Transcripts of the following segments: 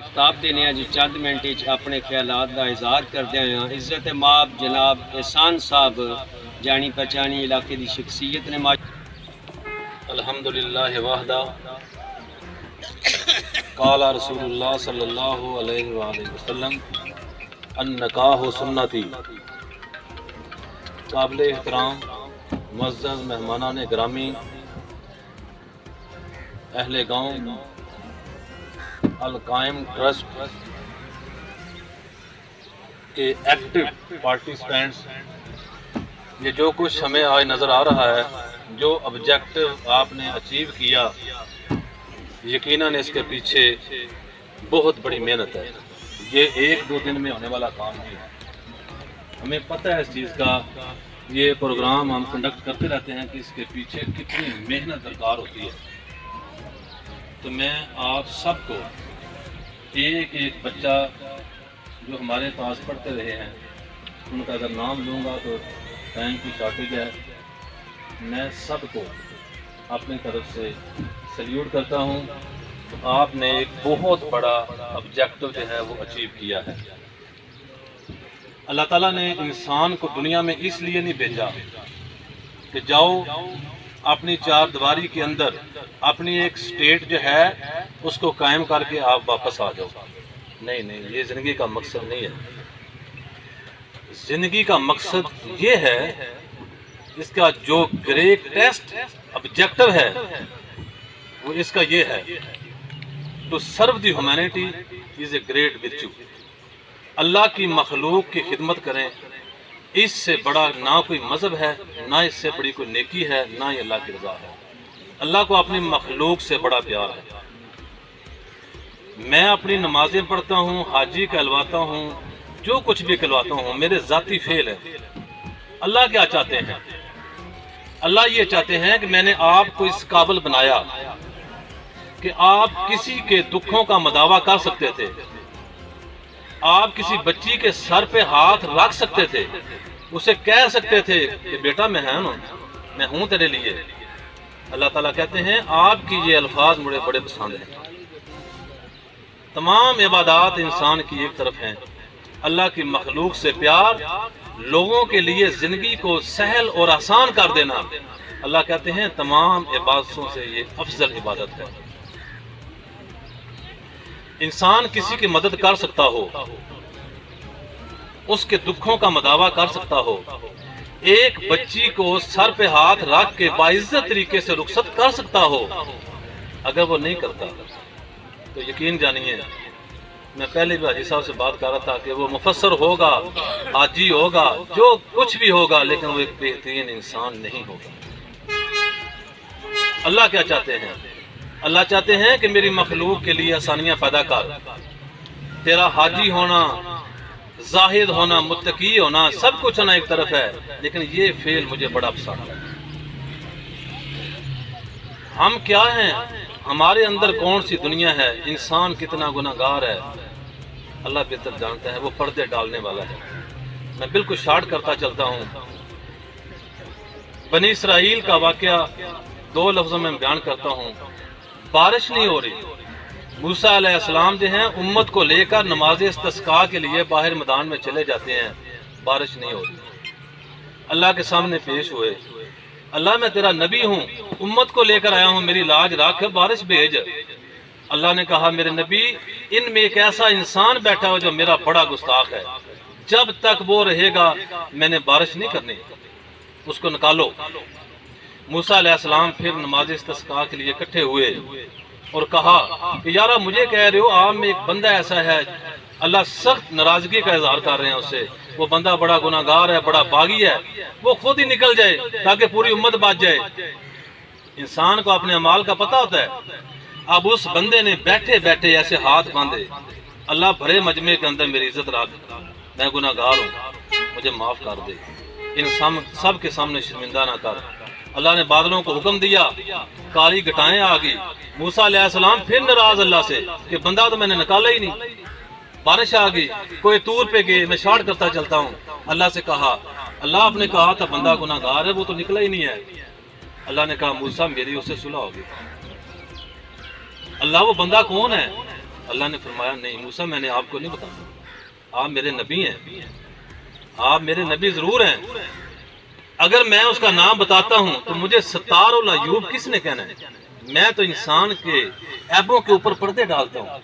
خطاب دینے ہیں جی چند منٹ اپنے خیالات کا اظہار کردے ہیں۔ عزت ماب جناب احسان صاحب جانی پہچانی علاقے دی شخصیت نے الحمدللہ وحدہ قال رسول اللہ صلی اللہ علیہ وآلہ وسلم النکاح سنتی۔ قابل احترام معزز مہمانان گرامی، اہل گاؤں، القائم ٹرسٹ کے ایکٹیو پارٹیسپینٹس، یہ جو کچھ ہمیں آج نظر آ رہا ہے، جو آبجیکٹو آپ نے اچیو کیا، یقیناً اس کے پیچھے بہت بڑی محنت ہے۔ یہ ایک دو دن میں ہونے والا کام نہیں ہے۔ ہمیں پتہ ہے اس چیز کا، یہ پروگرام ہم کنڈکٹ کرتے رہتے ہیں کہ اس کے پیچھے کتنی محنت درکار ہوتی ہے۔ تو میں آپ سب کو ایک ایک بچہ جو ہمارے پاس پڑھتے رہے ہیں، ان کا اگر نام لوں گا تو ٹائم کی شارٹیج ہے، میں سب کو اپنی طرف سے سلیوٹ کرتا ہوں۔ آپ نے ایک بہت بڑا آبجیکٹو جو ہے وہ اچیو کیا ہے۔ اللہ تعالیٰ نے انسان کو دنیا میں اس لیے نہیں بھیجا کہ جاؤ اپنی چار دیواری کے اندر اپنی ایک سٹیٹ جو ہے اس کو قائم کر کے آپ واپس آ جاؤ۔ نہیں، یہ زندگی کا مقصد نہیں ہے۔ زندگی کا مقصد یہ ہے، اس کا جو گریٹسٹ آبجیکٹو ہے وہ اس کا یہ ہے، to serve the humanity is a great virtue. اللہ کی مخلوق کی خدمت کریں، اس سے بڑا نہ کوئی مذہب ہے، نہ اس سے بڑی کوئی نیکی ہے، نہ ہی اللہ کی رضا ہے۔ اللہ کو اپنی مخلوق سے بڑا پیار ہے۔ میں اپنی نمازیں پڑھتا ہوں، حاجی کہلواتا ہوں، جو کچھ بھی کہلواتا ہوں، میرے ذاتی فعل ہے۔ اللہ کیا چاہتے ہیں؟ اللہ یہ چاہتے ہیں کہ میں نے آپ کو اس قابل بنایا کہ آپ کسی کے دکھوں کا مداوع کر سکتے تھے، آپ کسی بچی کے سر پہ ہاتھ رکھ سکتے تھے، اسے کہہ سکتے تھے کہ بیٹا میں ہوں تیرے لیے۔ اللہ تعالیٰ کہتے ہیں آپ کی یہ الفاظ مجھے بڑے پسند ہیں۔ تمام عبادات انسان کی ایک طرف ہیں، اللہ کی مخلوق سے پیار، لوگوں کے لیے زندگی کو سہل اور آسان کر دینا، اللہ کہتے ہیں تمام عبادتوں سے یہ افضل عبادت ہے۔ انسان کسی کی مدد کر سکتا ہو، اس کے دکھوں کا مداوع کر سکتا ہو، ایک بچی کو سر پہ ہاتھ رکھ کے باعزت طریقے سے رخصت کر سکتا ہو، اگر وہ نہیں کرتا تو یقین جانیے، میں پہلے بھی حاجی صاحب سے بات کر رہا تھا کہ وہ مفسر ہوگا، حاجی ہوگا، جو کچھ بھی ہوگا، لیکن وہ ایک بہترین انسان نہیں ہوگا۔ اللہ کیا چاہتے ہیں؟ اللہ چاہتے ہیں کہ میری مخلوق کے لیے آسانیاں پیدا کر۔ تیرا حاجی ہونا، زاہد ہونا، متقی ہونا، سب کچھ ہونا ایک طرف ہے، لیکن یہ فعل مجھے بڑا پسند ہے۔ ہم کیا ہیں؟ ہمارے اندر کون سی دنیا ہے؟ انسان کتنا گناہگار ہے، اللہ بہتر جانتا ہے، وہ پردے ڈالنے والا ہے۔ میں بالکل شارٹ کرتا چلتا ہوں۔ بنی اسرائیل کا واقعہ دو لفظوں میں بیان کرتا ہوں۔ بارش نہیں ہو رہی، موسیٰ علیہ السلام جو ہیں امت کو لے کر نماز استسقاء کے لیے باہر میدان میں چلے جاتے ہیں، بارش نہیں ہو رہی۔ اللہ کے سامنے پیش ہوئے، اللہ میں تیرا نبی ہوں، امت کو لے کر آیا ہوں، میری لاج رکھ، بارش بھیج۔ اللہ نے کہا میرے نبی، ان میں ایک ایسا انسان بیٹھا ہو جو میرا بڑا گستاخ ہے، جب تک وہ رہے گا میں نے بارش نہیں کرنی، اس کو نکالو۔ موسیٰ علیہ السلام پھر نماز استسقاء کے لیے اکٹھے ہوئے اور کہا کہ یارا مجھے کہہ رہے ہو آپ میں ایک بندہ ایسا ہے، اللہ سخت ناراضگی کا اظہار کر رہے ہیں اس سے، وہ بندہ بڑا گناہگار ہے، بڑا باغی ہے، وہ خود ہی نکل جائے تاکہ پوری امت بچ جائے۔ انسان کو اپنے اعمال کا پتہ ہوتا ہے۔ اب اس بندے نے بیٹھے بیٹھے ایسے ہاتھ باندھے، اللہ بھرے مجمع کے اندر میری عزت رکھ، میں گناہگار ہوں، مجھے معاف کر دے، ان سب کے سامنے شرمندہ نہ کر۔ اللہ نے بادلوں کو حکم دیا، کالی گھٹائیں آ گئی۔ موسیٰ علیہ السلام پھر ناراض اللہ سے کہ بندہ تو میں نے نکالا ہی نہیں، بارش آ گئی، کوئی طور پہ گئے، میں شارٹ کرتا چلتا ہوں۔ اللہ سے کہا، اللہ آپ نے کہا تھا بندہ گناہگار ہے، وہ تو نکلا ہی نہیں ہے۔ اللہ نے کہا موسیٰ میری اس سے صلح ہوگی۔ اللہ وہ بندہ کون ہے؟ اللہ نے فرمایا نہیں موسیٰ میں نے آپ کو نہیں بتانا، آپ میرے نبی ہیں، آپ میرے نبی ضرور ہیں، اگر میں اس کا نام بتاتا ہوں تو مجھے ستار العیوب کس نے کہنا ہے؟ میں تو انسان کے عیبوں کے اوپر پردے ڈالتا ہوں۔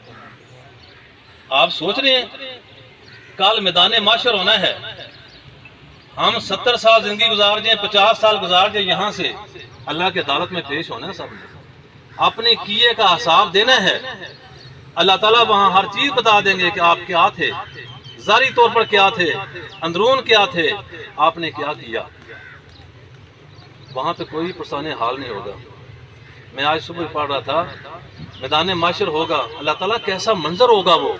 آپ سوچ رہے ہیں کل میدان معاشر ہونا ہے، ہم 70 سال زندگی گزار جائیں، 50 سال گزار جائیں، یہاں سے اللہ کی عدالت میں پیش ہونا ہے، سب نے اپنے کیے کا حساب دینا ہے۔ اللہ تعالیٰ وہاں ہر چیز بتا دیں گے کہ آپ کیا تھے، ظاہری طور پر کیا تھے، اندرون کیا تھے، آپ نے کیا کیا۔ وہاں پہ کوئی پرسان حال نہیں ہوگا۔ میں آج صبح پڑھ رہا تھا میدان معاشر ہوگا، اللہ تعالیٰ کیسا منظر ہوگا وہ۔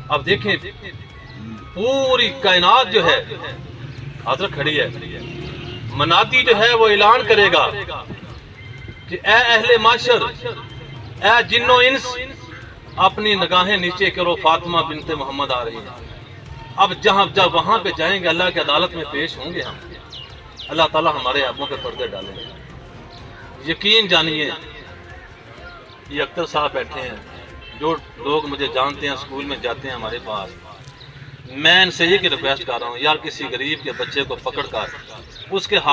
اب دیکھیں پوری کائنات جو ہے حضرت کھڑی ہے، منادی جو ہے وہ اعلان کرے گا کہ اے اہل معاشر، اے جن و انس، اپنی نگاہیں نیچے کرو، فاطمہ بنت محمد آ رہی ہیں۔ اب جب وہاں پہ جائیں گے اللہ کی عدالت میں پیش ہوں گے ہم، اللہ تعالیٰ ہمارے عیبوں کے پردے ڈالیں گے۔ یقین جانیے یہ اختر صاحب بیٹھے ہیں، جو لوگ مجھے جانتے ہیں، اسکول میں جاتے ہیں ہمارے پاس، میں ان سے یہ ریکویسٹ کر رہا ہوں، یار کسی غریب کے بچے کو پکڑ کر اس کے ہاتھ